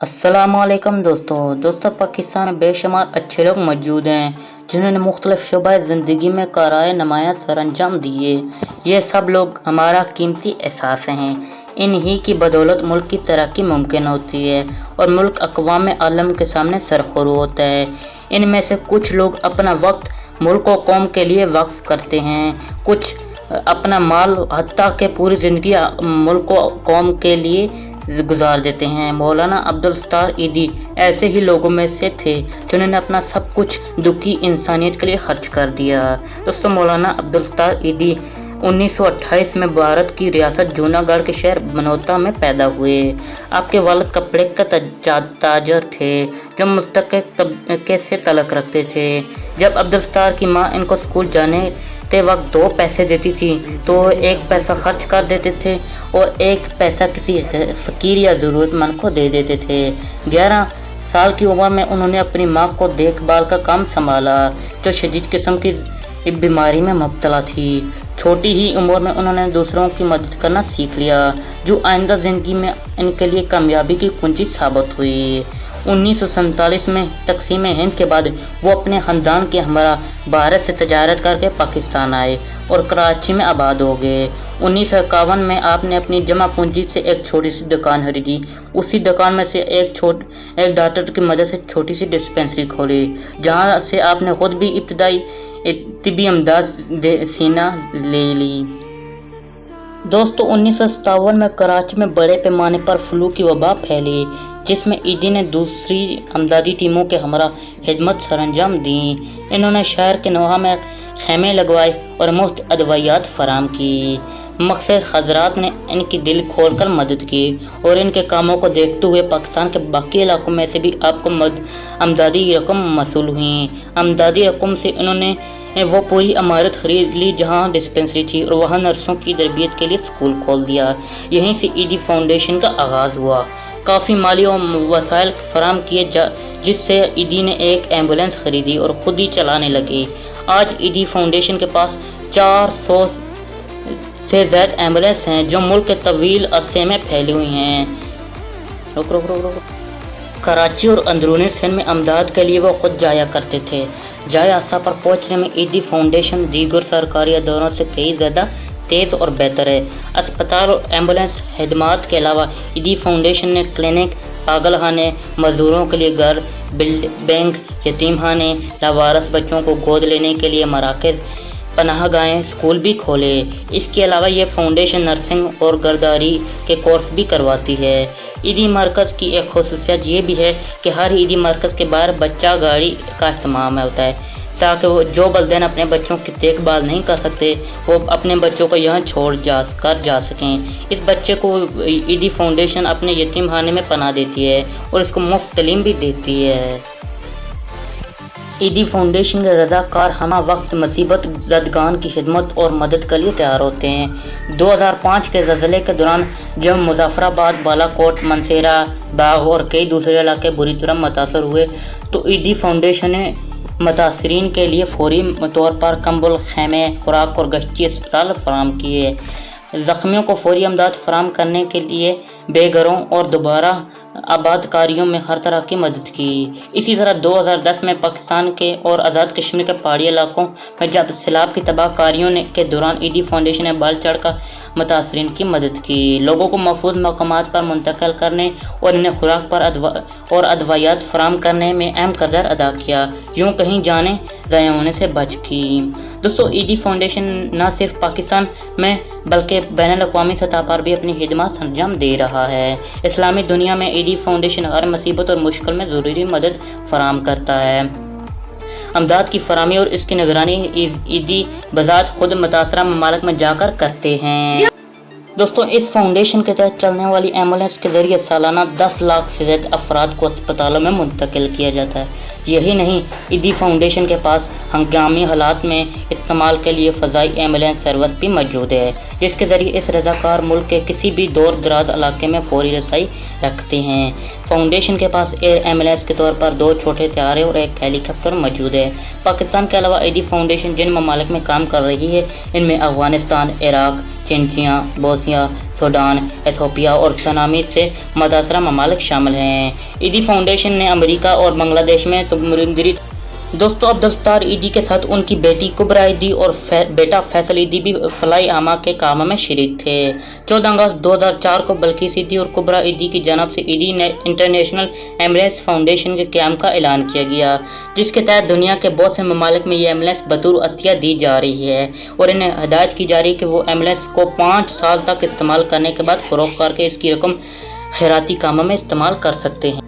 अस्सलामुअलैकुम दोस्तों पाकिस्तान में बेशुमार अच्छे लोग मौजूद हैं जिन्होंने मुख्तलिफ शोबे ज़िंदगी में कारनामे नुमायाँ सर अंजाम दिए। ये सब लोग हमारा कीमती एहसास हैं। इन्हीं की बदौलत मुल्क की तरक्की मुमकिन होती है और मुल्क अक़वाम आलम के सामने सरख़ुरू होता है। इनमें से कुछ लोग अपना वक्त मुल्क और कौम के लिए वक्फ करते हैं, कुछ अपना माल हत्ता कि पूरी ज़िंदगी मुल्क और कौम के लिए गुजार देते हैं। मौलाना अब्दुल सत्तार ईदी ऐसे ही लोगों में से थे जिन्होंने अपना सब कुछ दुखी इंसानियत के लिए खर्च कर दिया। दोस्तों, मौलाना अब्दुल सत्तार ईदी 1928 में भारत की रियासत जूनागढ़ के शहर बनौता में पैदा हुए। आपके वालिद कपड़े का ताजर थे जो मुस्तक़िल तबके से तल्लुक़ रखते थे। जब अब्दुल सत्तार की माँ इनको स्कूल जाने ते वक्त 2 पैसे देती थी तो 1 पैसा खर्च कर देते थे और 1 पैसा किसी फ़कीर या ज़रूरतमंद को दे देते थे। 11 साल की उम्र में उन्होंने अपनी माँ को देखभाल का काम संभाला जो शदीद किस्म की बीमारी में मुब्तला थी। छोटी ही उम्र में उन्होंने दूसरों की मदद करना सीख लिया जो आइंदा ज़िंदगी में इनके लिए कामयाबी की कुंजी साबित हुई। 1947 में तकसीम हिंद के बाद वो अपने ख़ानदान के हमरा भारत से तजारत करके पाकिस्तान आए और कराची में आबाद हो गए। 1951 में आपने अपनी जमा पूंजी से एक छोटी सी दुकान खरीदी। उसी दुकान में से एक डॉक्टर की मदद से छोटी सी डिस्पेंसरी खोली जहां से आपने खुद भी इब्तदाई तिब्बी इमदाद सीना ले ली। दोस्तों, 1957 में कराची में बड़े पैमाने पर फ्लू की वबा फैली जिसमें ईदी ने दूसरी अमदादी टीमों के हमरा खिदमत सरअंजाम दी। इन्होंने शहर के नोहा में खेमे लगवाए और मुफ्त अदवायात फराम की। मकसद हजरात ने इनकी दिल खोलकर मदद की और इनके कामों को देखते हुए पाकिस्तान के बाकी इलाकों में से भी आपको अमदादी रकम मसूल हुई। अमदादी रकम से इन्होंने वो पूरी इमारत खरीद ली जहां डिस्पेंसरी थी और वहां नर्सों की तरबियत के लिए स्कूल खोल दिया। यहीं से ईदी फाउंडेशन का आगाज़ हुआ। काफ़ी माली और वसाइल फराम किए जिससे ईदी ने एक एम्बुलेंस खरीदी और ख़ुद ही चलाने लगे। आज ईदी फाउंडेशन के पास 400 से ज़्यादा एम्बुलेंस हैं जो मुल्क के तवील अरसे में फैली हुई हैं। कराची और अंदरूनी सिंध में अमदाद के लिए वो खुद जाया करते थे। जाया अरसा पर पहुँचने में ईदी फाउंडेशन दीगर सरकारी अदारों से कई ज़्यादा तेज़ और बेहतर है। अस्पताल और एम्बुलेंस खदमात के अलावा ईदी फाउंडेशन ने क्लिनिक, पागलखाने, मजदूरों के लिए घर, बैंक, यतीमखाने, लावारिस बच्चों को गोद लेने के लिए मराकज़, पनाहगाहें, स्कूल भी खोले। इसके अलावा ये फाउंडेशन नर्सिंग और गर्दारी के कोर्स भी करवाती है। ईदी मरकज़ की एक ख़ुसूसियत ये भी है कि हर ईदी मरकज़ के बाहर बच्चा गाड़ी का इस्तेमाल होता है ताकि वो जो वालिदैन अपने बच्चों की देखभाल नहीं कर सकते वो अपने बच्चों को यहाँ छोड़ जा सकें। इस बच्चे को ईदी फाउंडेशन अपने यतीम खाने में पनाह देती है और इसको मुफ्त तालीम भी देती है। ईदी फाउंडेशन के रज़ाकार हमा वक्त मुसीबत ज़दगान की खिदमत और मदद के लिए तैयार होते हैं। 2005 के ज़लज़ले के दौरान जब मुज़फ़्फ़राबाद, बालाकोट, मनसेरा, बाघ और कई दूसरे इलाके बुरी तरह मुतासर हुए तो ईदी फाउंडेशन ने मुतासरीन के लिए फौरी तौर पर कंबल, खेमे, खुराक और गश्ती अस्पताल फराम किए। ज़ख्मियों को फौरी इमदाद फराम करने के लिए बेघरों और दोबारा आबादकारियों में हर तरह की मदद की। इसी तरह 2010 में पाकिस्तान के और आज़ाद कश्मीर के पहाड़ी इलाकों में जब सैलाब की तबाहकारियों के दौरान ईदी फाउंडेशन ने बढ़ चढ़ कर मुतासरीन की मदद की। लोगों को महफूज मकामात पर मुंतकिल करने और इन्हें खुराक पर और अदवायात फराम करने में अहम किरदार अदा किया, यूँ कहीं जाने ज़ाया होने से बच की। दोस्तों, ईदी फाउंडेशन न सिर्फ पाकिस्तान में बल्कि बैनुल-अक़वामी सतह पर भी अपनी खिदमत अंजाम दे रहा है। इस्लामी दुनिया में ईदी फाउंडेशन हर मुसीबत और मुश्किल में ज़रूरी मदद फराम करता है। अमदाद की फरामी और इसकी निगरानी ईदी बज़ात खुद मुतासरा ममालिक में जाकर करते हैं। दोस्तों, इस फाउंडेशन के तहत चलने वाली एम्बुलेंस के ज़रिए सालाना 10 लाख से ज़्यादा अफराद को अस्पतालों में मुंतकिल किया जाता है। यही नहीं, ईदी फाउंडेशन के पास हंगामी हालात में इस्तेमाल के लिए फ़ज़ाई एम्बुलेंस सर्विस भी मौजूद है जिसके ज़रिए इस रज़ाकार मुल्क के किसी भी दूर दराज इलाके में फौरी रसाई रखते हैं। फाउंडेशन के पास एयर एम्बुलेंस के तौर पर 2 छोटे तैयारे और 1 हेलीकॉप्टर मौजूद है। पाकिस्तान के अलावा ईदी फाउंडेशन जिन ममालिक में काम कर रही है इनमें Afghanistan, Iraq, Chechnya, Bosnia, Sudan, Ethiopia और सुनामी से मुतासरा ममालिक शामिल हैं। ईदी फाउंडेशन ने अमेरिका और बांग्लादेश में समुद्री दोस्तों अब्दुलस्तार ईदी के साथ उनकी बेटी कुबरा ईदी और बेटा फैसल ईदी भी फलाई आमा के काम में शरीक थे। 14 अगस्त 2004 को बल्किस ईदी और कुबरा ईदी की जानब से ईदी इंटरनेशनल एम्बुलेंस फाउंडेशन के क़याम का ऐलान किया गया, जिसके तहत दुनिया के बहुत से ममालिक में ये एम्बुलेंस बतौर अतिया दी जा रही है और इन्हें हदायत की जा रही है कि वो एम्बुलेंस को 5 साल तक इस्तेमाल करने के बाद फ़रोख्त करके इसकी रकम खैराती कामों में इस्तेमाल कर सकते हैं।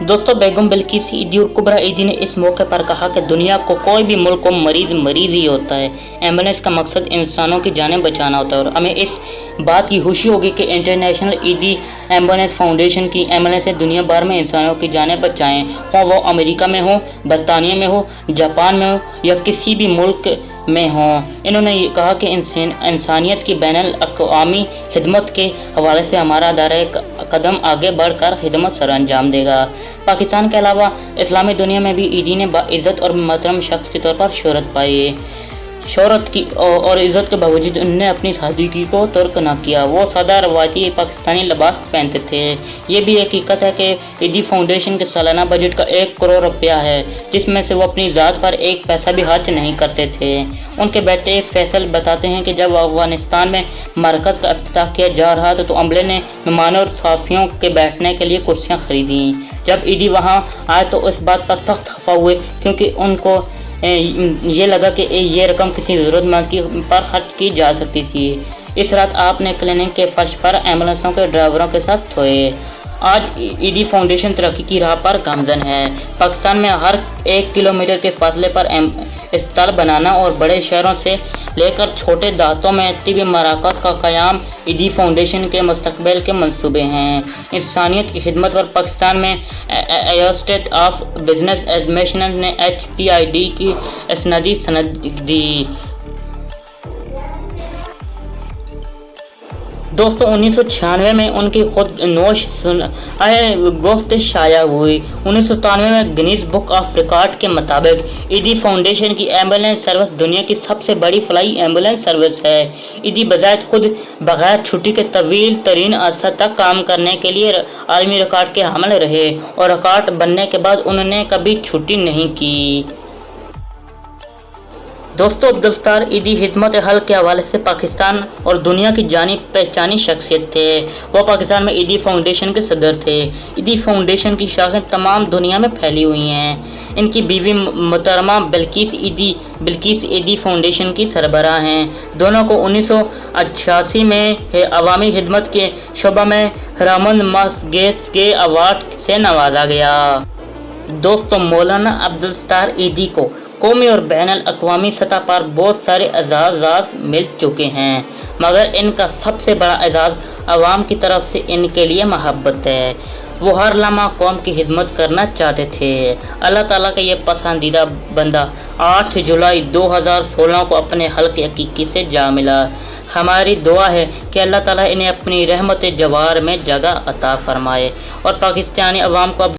दोस्तों बेगम बिल्किस ईदी और कुबरा ईदी ने इस मौके पर कहा कि दुनिया को कोई भी मुल्क को मरीज ही होता है। एम्बुलेंस का मकसद इंसानों की जानें बचाना होता है और हमें इस बात की खुशी होगी कि इंटरनेशनल ईदी एम्बुलेंस फाउंडेशन की एम्बुलेंस दुनिया भर में इंसानों की जानें बचाएं, वो अमेरिका में हो, बरतानिया में हो, जापान में हो या किसी भी मुल्क में हों। इन्होंने ये कहा कि इंसानियत की बैनुल अक़वामी खिदमत के हवाले से हमारा अदारा एक कदम आगे बढ़कर खिदमत सर अंजाम देगा। पाकिस्तान के अलावा इस्लामी दुनिया में भी ईदी ने बाइज़्ज़त और मोहतरम शख्स के तौर पर शोहरत की और इज़्ज़त के बावजूद उन्होंने अपनी सादगी को तर्क न किया। वो सादा रवायती पाकिस्तानी लिबास पहनते थे। ये भी हकीकत है कि ईदी फाउंडेशन के सालाना बजट का 1 करोड़ रुपया है, जिसमें से वो अपनी ज़ात पर 1 पैसा भी खर्च नहीं करते थे। उनके बेटे फैसल बताते हैं कि जब अफगानिस्तान में मरकज़ का इफ्तिताह किया जा रहा था तो अमले ने मेहमानों और साफियों के बैठने के लिए कुर्सियाँ खरीदी। जब ईदी वहाँ आए तो इस बात पर सख्त खफा हुए क्योंकि उनको ये लगा कि ये रकम किसी ज़रूरतमंद की पर खर्च की जा सकती थी। इस रात आपने क्लिनिक के फर्श पर एम्बुलेंसों के ड्राइवरों के साथ सोए। आज ईदी फाउंडेशन तरक्की की राह पर गामज़न है। पाकिस्तान में हर 1 किलोमीटर के फासले पर अस्पताल बनाना और बड़े शहरों से लेकर छोटे देहातों में तिबी मराकज़ का क़याम ईदी फाउंडेशन के मुस्तक़बिल के मंसूबे हैं। इंसानियत की खिदमत पर पाकिस्तान में एसोसिएशन ऑफ बिजनेस एडमिनिस्ट्रेशन ने HPID की इसनादी सनद दी। दोस्तों 1996 में उनकी खुद नोश गुफ्त शाया हुई। 1997 में गिनीज बुक ऑफ रिकॉर्ड के मुताबिक ईदी फाउंडेशन की एम्बुलेंस सर्विस दुनिया की सबसे बड़ी फ्लाई एम्बुलेंस सर्विस है। ईदी बजाय खुद बगैर छुट्टी के तवील तरीन अरसा तक काम करने के लिए आलमी रिकॉर्ड के हामिल रहे और रिकॉर्ड बनने के बाद उन्होंने कभी छुट्टी नहीं की। दोस्तों अब्दुलस्तार ईदी खिदमत हल के हवाले से पाकिस्तान और दुनिया की जानी पहचानी शख्सियत थे। वो पाकिस्तान में ईदी फाउंडेशन के सदर थे। ईदी फाउंडेशन की शाखें तमाम दुनिया में फैली हुई हैं। इनकी बीवी मोहतरमा बिल्किस ईदी फाउंडेशन की सरबराह हैं। दोनों को 1988 में अवामी खिदमत के शोबा में हरामंद मासगेस के अवार्ड से नवाजा गया। दोस्तों मौलाना अब्दुलस्तार ईदी को कौमी और बैनुल अक़वामी सतह पर बहुत सारे एजाज़ात मिल चुके हैं, मगर इनका सबसे बड़ा एजाज़ अवाम की तरफ से इनके लिए महब्बत है। वो हर लम्हा कौम की खिदमत करना चाहते थे। अल्लाह ताला का ये पसंदीदा बंदा 8 जुलाई 2016 को अपने हल्क़े हकीकी से जा मिला। हमारी दुआ है कि अल्लाह ताला इन्हें अपनी रहमत जवार में जगह अता फरमाए और पाकिस्तानी अवाम को